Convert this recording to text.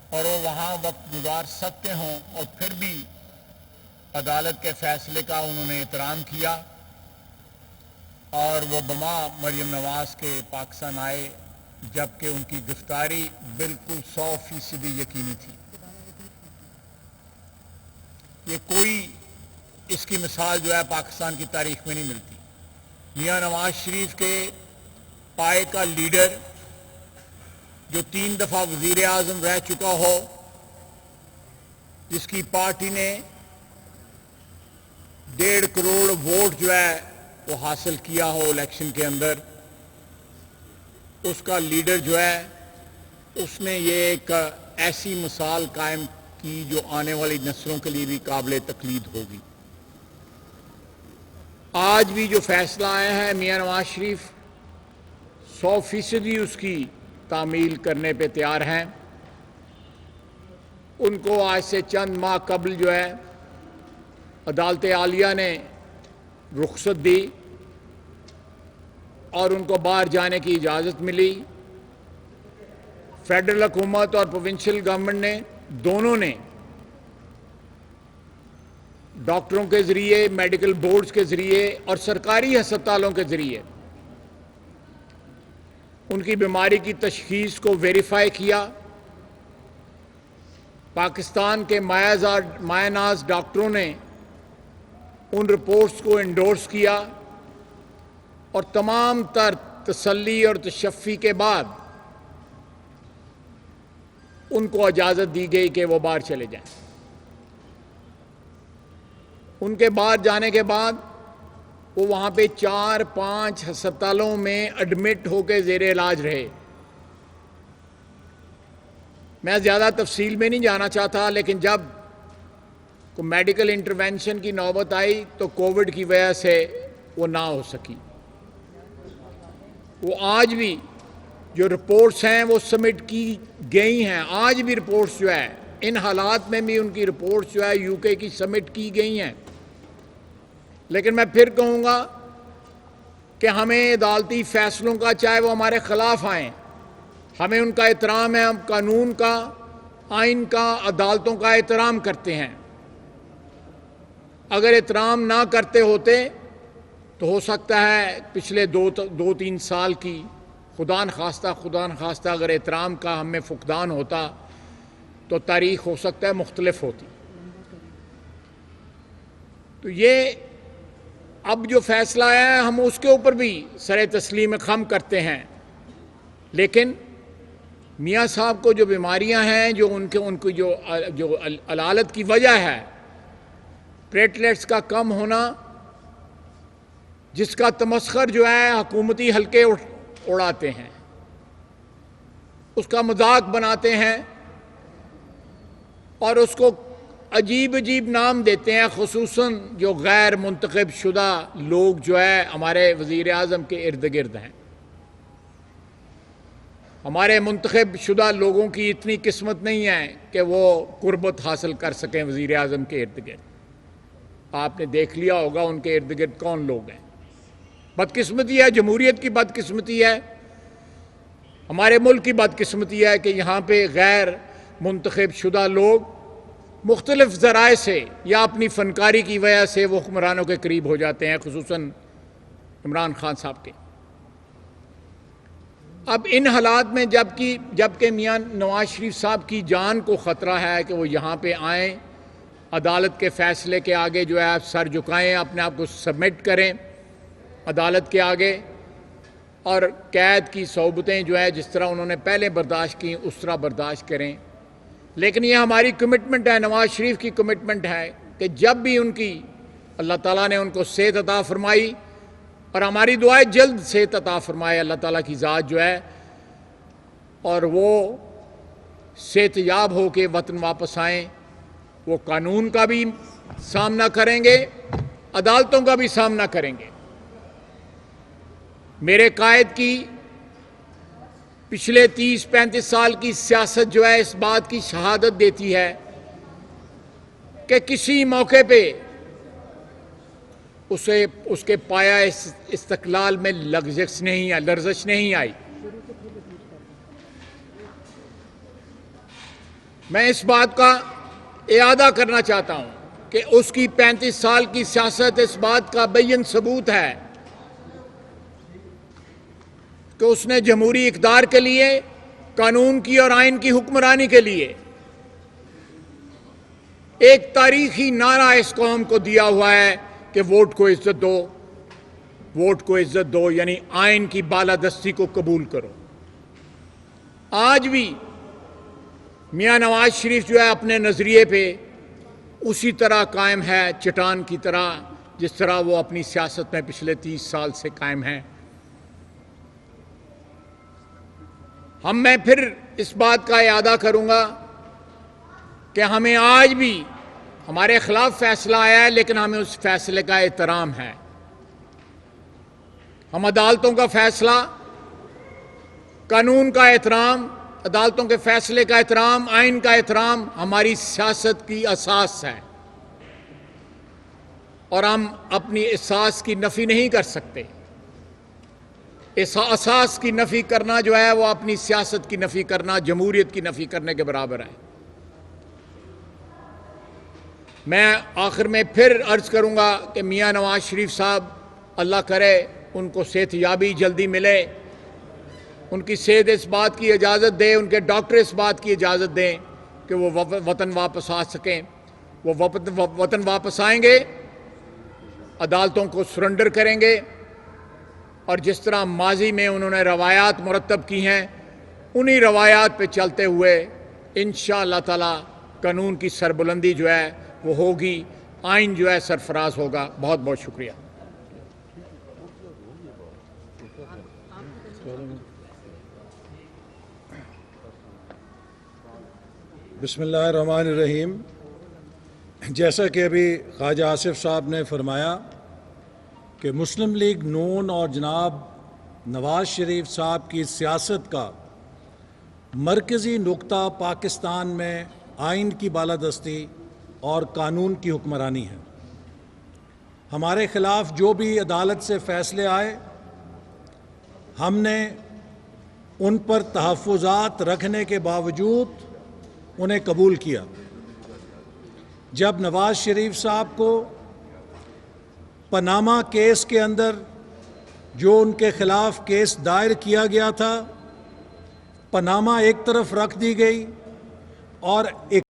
और वो वहाँ वक्त गुजार सकते हों और फिर भी अदालत के फैसले का उन्होंने एहतराम किया और वो बमा मरियम नवाज़ के पाकिस्तान आए, जबकि उनकी गिरफ्तारी बिल्कुल 100% यकीनी थी। ये कोई इसकी मिसाल जो है पाकिस्तान की तारीख में नहीं मिलती। मियां नवाज शरीफ के पाए का लीडर जो 3 दफ़ा वज़ीर आज़म रह चुका हो, जिसकी पार्टी ने 1.5 करोड़ वोट जो है वो हासिल किया हो इलेक्शन के अंदर, उसका लीडर जो है उसने ये एक ऐसी मिसाल कायम की जो आने वाली नस्लों के लिए भी काबिल तकलीद होगी। आज भी जो फैसला आया है, मियां नवाज शरीफ 100% उसकी तामील करने पे तैयार हैं। उनको आज से चंद माह कबल जो है अदालत आलिया ने रुख्सत दी और उनको बाहर जाने की इजाज़त मिली। फेडरल हुकूमत और प्रोविंशियल गवर्नमेंट ने दोनों ने डॉक्टरों के ज़रिए, मेडिकल बोर्ड्स के ज़रिए और सरकारी अस्पतालों के ज़रिए उनकी बीमारी की तशखीस को वेरीफाई किया। पाकिस्तान के मायानाज डॉक्टरों ने उन रिपोर्ट्स को एंडोर्स किया और तमाम तर तसल्ली और तशफ़ी के बाद उनको इजाज़त दी गई कि वो बाहर चले जाएं। उनके बाहर जाने के बाद वो वहाँ पे 4-5 अस्पतालों में एडमिट होकर ज़ेर इलाज रहे। मैं ज़्यादा तफसील में नहीं जाना चाहता, लेकिन जब को मेडिकल इंटरवेंशन की नौबत आई तो कोविड की वजह से वो ना हो सकी। वो आज भी जो रिपोर्ट्स हैं वो सबमिट की गई हैं। आज भी रिपोर्ट्स जो है, इन हालात में भी उनकी रिपोर्ट्स जो है यूके की सबमिट की गई हैं। लेकिन मैं फिर कहूँगा कि हमें अदालती फैसलों का, चाहे वो हमारे खिलाफ आएँ, हमें उनका एहतराम है। हम कानून का, आइन का, अदालतों का एहतराम करते हैं। अगर एहतराम ना करते होते तो हो सकता है पिछले 2-3 साल की खुदा न खास्ता अगर एहतराम का हमें फुकदान होता तो तारीख हो सकता है मुख्तलिफ होती। तो ये अब जो फैसला आया है, हम उसके ऊपर भी सरे तस्लीम खम करते हैं। लेकिन मियाँ साहब को जो बीमारियां हैं, जो उनकी जो अलालत की वजह है, प्लेटलेट्स का कम होना, जिसका तमस्खर जो है हुकूमती हल्के उड़ाते हैं, उसका मजाक बनाते हैं और उसको अजीब अजीब नाम देते हैं। खुसूसन जो गैर मुंतखब शुदा लोग जो है हमारे वज़ीर आज़म के इर्द गिर्द हैं। हमारे मुंतखब शुदा लोगों की इतनी किस्मत नहीं है कि वो कुर्बत हासिल कर सकें वज़ीर आज़म के इर्द गिर्द। आपने देख लिया होगा उनके इर्द गिर्द कौन लोग हैं। बदकिस्मती है, जमहूरियत की बदकिस्मती है, हमारे मुल्क की बदकिस्मती है कि यहाँ पे गैर मुंतखब शुदा लोग मुख्तलिफ ज़राए से या अपनी फ़नकारी की वजह से वो हुक्मरानों के करीब हो जाते हैं, खुसूसन इमरान खान साहब के। अब इन हालात में जबकि मियां नवाज शरीफ साहब की जान को ख़तरा है कि वो यहाँ पे आएँ, अदालत के फ़ैसले के आगे जो है आप सर झुकाएँ, अपने आप को सबमिट करें अदालत के आगे और कैद की सौबतें जो है जिस तरह उन्होंने पहले बर्दाश्त की उस तरह बर्दाश्त करें। लेकिन ये हमारी कमिटमेंट है, नवाज शरीफ की कमिटमेंट है कि जब भी उनकी अल्लाह ताला ने उनको सेहत अता फरमाई, और हमारी दुआ जल्द सेहत अता फरमाए अल्लाह ताला की ज़ात जो है, और वो सेहतयाब हो के वतन वापस आएँ, वो कानून का भी सामना करेंगे, अदालतों का भी सामना करेंगे। मेरे कायद की पिछले 30-35 साल की सियासत जो है इस बात की शहादत देती है कि किसी मौके पे उसके पाया इस्तकलाल में लर्जिश नहीं आई। मैं इस बात का इयादा करना चाहता हूं कि उसकी 35 साल की सियासत इस बात का बेयन सबूत है कि उसने जमहूरी इक़्तिदार के लिए, कानून की और आइन की हुक्मरानी के लिए एक तारीखी नारा इस कौम को दिया हुआ है कि वोट को इज्जत दो, वोट को इज्जत दो, यानी आइन की बालादस्ती को कबूल करो। आज भी मियां नवाज शरीफ जो है अपने नजरिए पे उसी तरह कायम है, चट्टान की तरह, जिस तरह वो अपनी सियासत में पिछले 30 साल से कायम है। मैं फिर इस बात का इयादा करूंगा कि हमें आज भी, हमारे खिलाफ फैसला आया है लेकिन हमें उस फैसले का एहतराम है। हम अदालतों का फैसला, कानून का एहतराम, अदालतों के फैसले का एहतराम, आइन का एहतराम हमारी सियासत की असास है और हम अपनी असास की नफी नहीं कर सकते। इस असास की नफी करना जो है वो अपनी सियासत की नफी करना, जमहूरियत की नफी करने के बराबर है। मैं आखिर में फिर अर्ज करूंगा कि मियां नवाज शरीफ साहब, अल्लाह करे उनको सेहतयाबी जल्दी मिले, उनकी सेहत इस बात की इजाज़त दे, उनके डॉक्टर इस बात की इजाज़त दें कि वो वतन वापस आ सकें। वो वतन वापस आएंगे, अदालतों को सरेंडर करेंगे और जिस तरह माजी में उन्होंने रवायात मुरतब की हैं, उन्हीं रवायात पे चलते हुए इंशाअल्लाह ताला कानून की सरबुलंदी जो है वो होगी, आइन जो है सरफराज होगा। बहुत बहुत शुक्रिया। बिस्मिल्लाहिर्रहमानिर्रहीम। जैसा कि अभी ख्वाजा आसिफ साहब ने फरमाया कि मुस्लिम लीग नून और जनाब नवाज शरीफ साहब की सियासत का मरकज़ी नुक्ता पाकिस्तान में आइन की बालादस्ती और कानून की हुक्मरानी है। हमारे ख़िलाफ़ जो भी अदालत से फ़ैसले आए, हमने उन पर तहफ़्फ़ुज़ात रखने के बावजूद उन्हें कबूल किया। जब नवाज शरीफ साहब को पनामा केस के अंदर जो उनके ख़िलाफ़ केस दायर किया गया था, पनामा एक तरफ रख दी गई और एक